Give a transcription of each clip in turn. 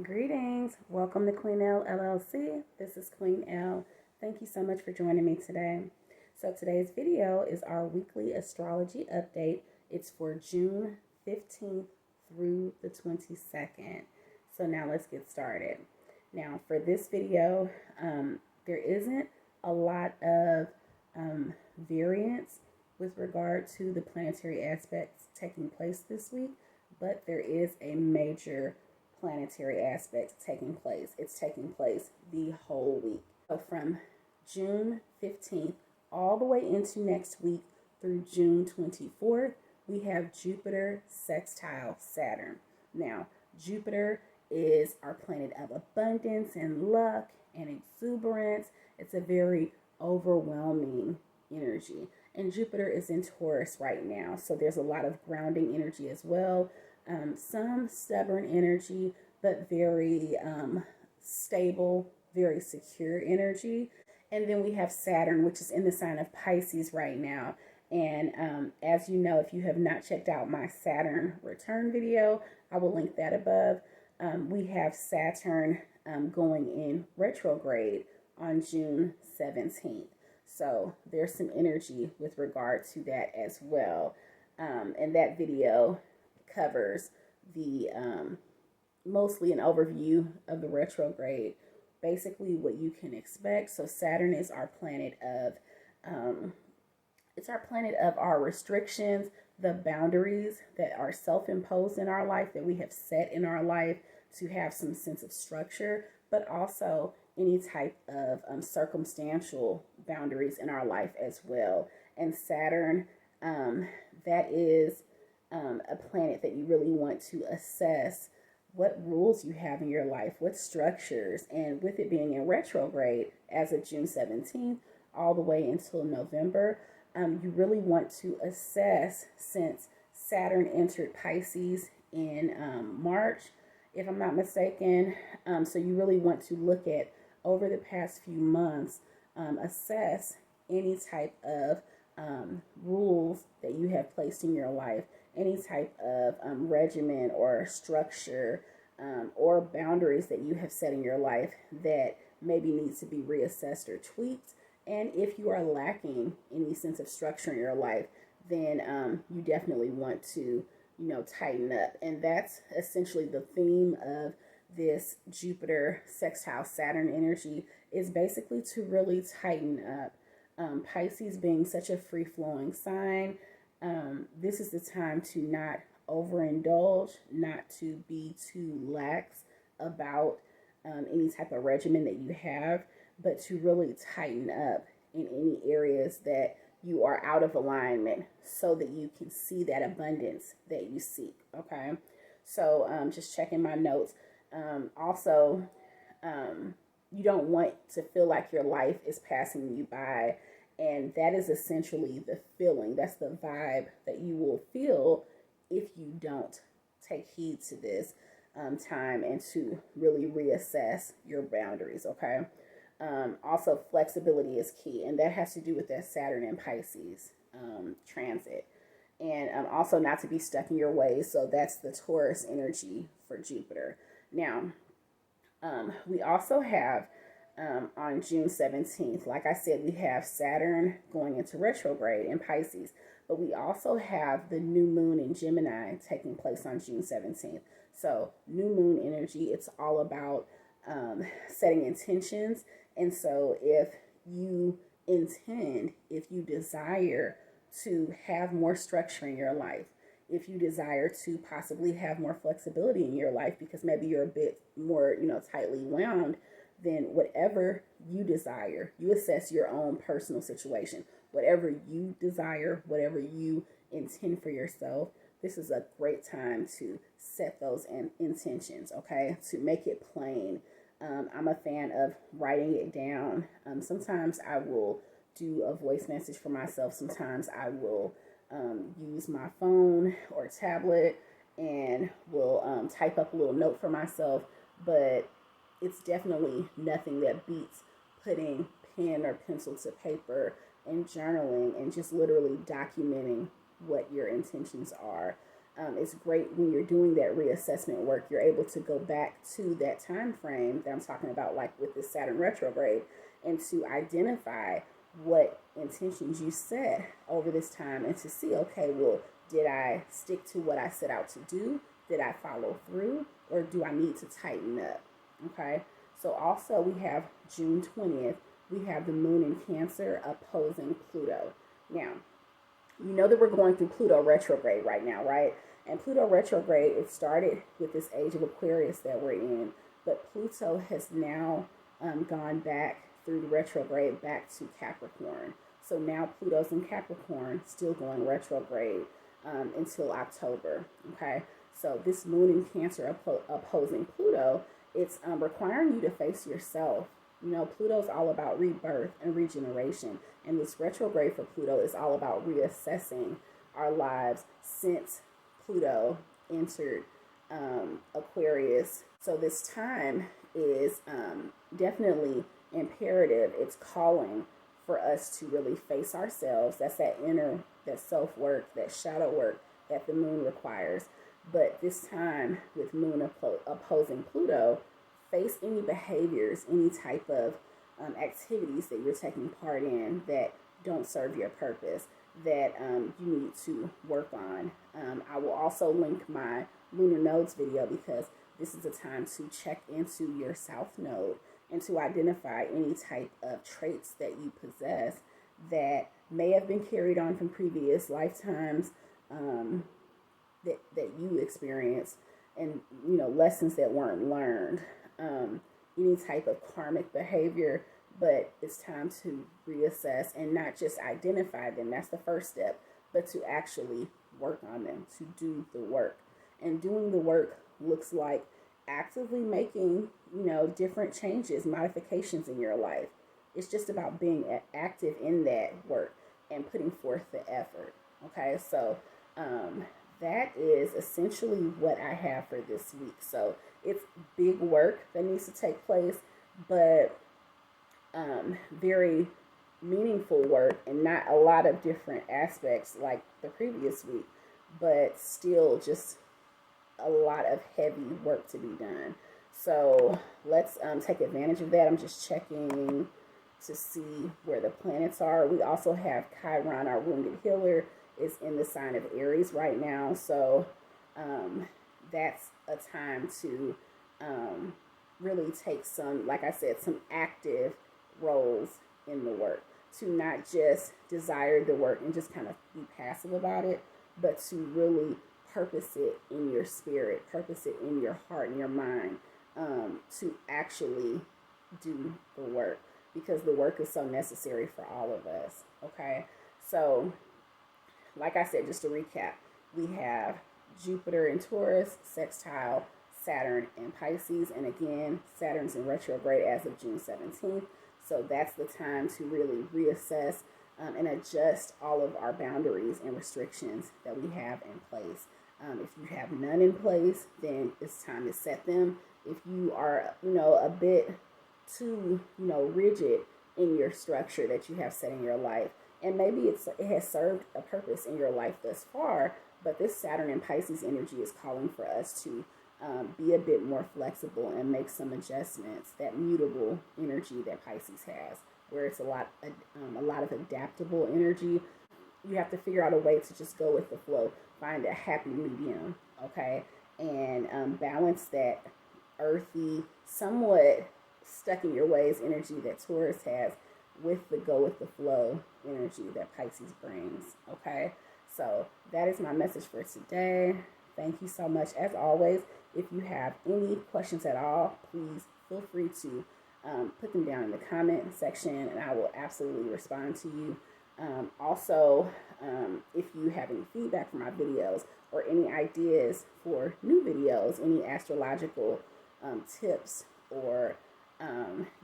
Greetings. Welcome to QueenElle LLC. This is QueenElle. Thank you so much for joining me today. So today's video is our weekly astrology update. It's for June 15th through the 22nd. So now let's get started. Now for this video, there isn't a lot of variance with regard to the planetary aspects taking place this week, but there is a major planetary aspects taking place. It's taking place the whole week. So from June 15th all the way into next week through June 24th, we have Jupiter sextile Saturn. Now, Jupiter is our planet of abundance and luck and exuberance. It's a very overwhelming energy. And Jupiter is in Taurus right now, so there's a lot of grounding energy as well. Some stubborn energy, but very stable, very secure energy. And then we have Saturn, which is in the sign of Pisces right now. And as you know, if you have not checked out my Saturn return video, I will link that above. We have Saturn going in retrograde on June 17th. So there's some energy with regard to that as well. And that video covers the mostly an overview of the retrograde, basically what you can expect. So Saturn is our planet of it's our planet of our restrictions, the boundaries that are self-imposed in our life, that we have set in our life to have some sense of structure, but also any type of circumstantial boundaries in our life as well. And Saturn, that is a planet that you really want to assess what rules you have in your life, what structures, and with it being in retrograde as of June 17th all the way until November, you really want to assess, since Saturn entered Pisces in March, if I'm not mistaken. So you really want to look at, over the past few months, assess any type of rules that you have placed in your life, any type of regimen or structure or boundaries that you have set in your life that maybe needs to be reassessed or tweaked. And if you are lacking any sense of structure in your life, then you definitely want to, tighten up. And that's essentially the theme of this Jupiter sextile Saturn energy, is basically to really tighten up. Pisces being such a free-flowing sign, this is the time to not overindulge, not to be too lax about any type of regimen that you have, but to really tighten up in any areas that you are out of alignment, so that you can see that abundance that you seek. Okay, so just checking my notes. Also, you don't want to feel like your life is passing you by. And that is essentially the feeling. That's the vibe that you will feel if you don't take heed to this time and to really reassess your boundaries, okay? Also, flexibility is key, and that has to do with that Saturn and Pisces transit. And also not to be stuck in your ways. So that's the Taurus energy for Jupiter. Now, we also have on June 17th, like I said, we have Saturn going into retrograde in Pisces, but we also have the new moon in Gemini taking place on June 17th. So new moon energy, it's all about setting intentions. And so if you intend, if you desire to have more structure in your life, if you desire to possibly have more flexibility in your life because maybe you're a bit more, tightly wound, then whatever you desire, you assess your own personal situation. Whatever you desire, whatever you intend for yourself, this is a great time to set those intentions, okay? To make it plain. I'm a fan of writing it down. Sometimes I will do a voice message for myself. Sometimes I will use my phone or tablet and will type up a little note for myself. But it's definitely nothing that beats putting pen or pencil to paper and journaling and just literally documenting what your intentions are. it's great when you're doing that reassessment work. You're able to go back to that time frame that I'm talking about, like with this Saturn retrograde, and to identify what intentions you set over this time, and to see, okay, well, did I stick to what I set out to do? Did I follow through? Or do I need to tighten up? Okay. So also we have June 20th, we have the moon in Cancer opposing Pluto. Now, you know that we're going through Pluto retrograde right now, right? And Pluto retrograde, it started with this age of Aquarius that we're in, but Pluto has now gone back through the retrograde back to Capricorn. So now Pluto's in Capricorn, still going retrograde until October, okay? So this moon in Cancer opposing Pluto, it's requiring you to face yourself. You know, Pluto's all about rebirth and regeneration. And this retrograde for Pluto is all about reassessing our lives since Pluto entered Aquarius. So this time is definitely imperative. It's calling for us to really face ourselves. That's that inner, that self-work, that shadow work that the moon requires. But this time with moon opposing Pluto, face any behaviors, any type of activities that you're taking part in that don't serve your purpose, that you need to work on. I will also link my lunar nodes video, because this is a time to check into your south node and to identify any type of traits that you possess that may have been carried on from previous lifetimes, that you experienced, and lessons that weren't learned, any type of karmic behavior. But it's time to reassess and not just identify them. That's the first step, but to actually work on them, to do the work. And doing the work looks like actively making, different changes, modifications in your life. It's just about being active in that work and putting forth the effort. Okay, so that is essentially what I have for this week. So it's big work that needs to take place, but very meaningful work, and not a lot of different aspects like the previous week, but still just a lot of heavy work to be done. So let's take advantage of that. I'm just checking to see where the planets are. We also have Chiron, our wounded healer, is in the sign of Aries right now. So that's a time to really take some, like I said, some active roles in the work, to not just desire the work and just kind of be passive about it, but to really purpose it in your spirit, purpose it in your heart and your mind, to actually do the work, because the work is so necessary for all of us. Okay, so like I said, just to recap, we have Jupiter in Taurus, sextile Saturn in Pisces, and again, Saturn's in retrograde as of June 17th. So that's the time to really reassess and adjust all of our boundaries and restrictions that we have in place. If you have none in place, then it's time to set them. If you are, a bit too, rigid in your structure that you have set in your life, and maybe it has served a purpose in your life thus far, but this Saturn and Pisces energy is calling for us to be a bit more flexible and make some adjustments. That mutable energy that Pisces has, where it's a lot of adaptable energy. You have to figure out a way to just go with the flow, find a happy medium, okay, and balance that earthy, somewhat stuck in your ways energy that Taurus has with the go with the flow energy that Pisces brings. Okay, so that is my message for today. Thank you so much. As always, if you have any questions at all, please feel free to put them down in the comment section, and I will absolutely respond to you. Also, if you have any feedback for my videos or any ideas for new videos, any astrological tips or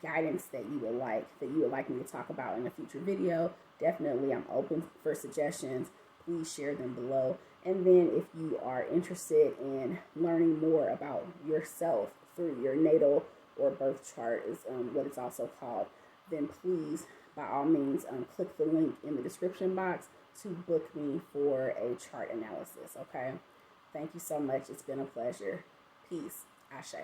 guidance that you would like me to talk about in a future video, definitely I'm open for suggestions. Please share them below. And then if you are interested in learning more about yourself through your natal or birth chart, is what it's also called, then please, by all means, click the link in the description box to book me for a chart analysis, okay? Thank you so much. It's been a pleasure. Peace. Ashe.